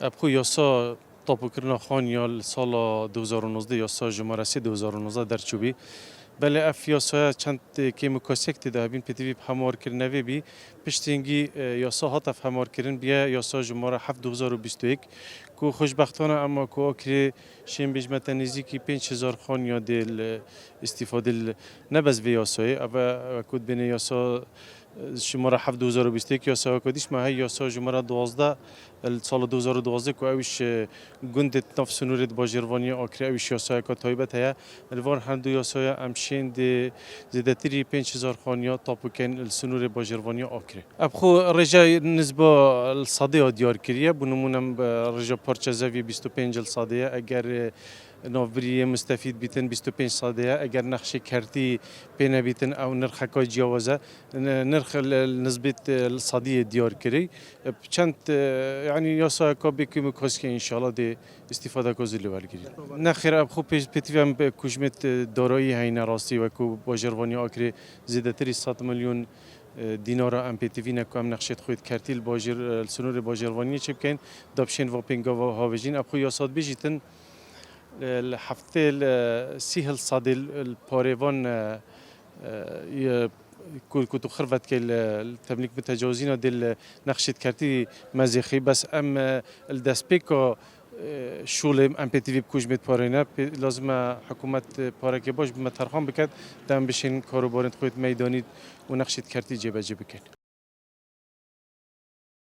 ابخو یاسا تاپو کرنا خان یا سال 2019 یاسا جمهوری 2019 در چوبی بله اف یاسا چند که مکاسکت ده بین پتیوی هموار کرنه وی بی پشتینگی یاسا هات هموار کرن بیا یاسا جمهوری 7 2021 کو خوشبختانه اما کو اکری شیم بجمت نزدیکی 5000 خان یا دل استفاده نبز وی یاسای اما کود بین یاسا شماره 7 2021 یاسا کدیش ما هی یاسا جمهوری 12 سال 2012 که اویش گندت نف سنورت باجروانی آکری اویش یاسای که تایبت هیا الوار هندو یاسای امشین ده زدتری 5000 خانیا تاپوکن سنور باجروانی آکری اب خو رجای نسبه الصادی دیار کریه بنمونم رجا پارچزوی 25 الصادیه اگر نوبری مستفید بیتن 25 صادیه اگر نقش کردی پینه بیتن او نرخ که جوازه نرخ نسبت الصادیه دیار کری چند يعني ياسا كابيكي مكوسكي ان شاء الله دي استفاده كوزيلي والجري نخير اب خو بيتيفام بكوجمت دارایی هین راستی و کو باجروانی آکری زیادتری 100 میلیون دینار ام پی تی وی نکام نقشت خود کرتیل باجر سنور باجروانی چه بکن دابشین و پینگا و هاوجین اب خو یاساد بیجیتن الهفته سهل صادل الباريفون كنت خربت التمليك متجاوزين دل نقشة كارتي مزيخي بس ام الدسبيكو شغل ام بي تي في بكوج مت بارينا لازم حكومة بارك باش بمترخان بكت دام بشين كاروبارنت خويت ميداني ونقشة كارتي جيبه جيبكن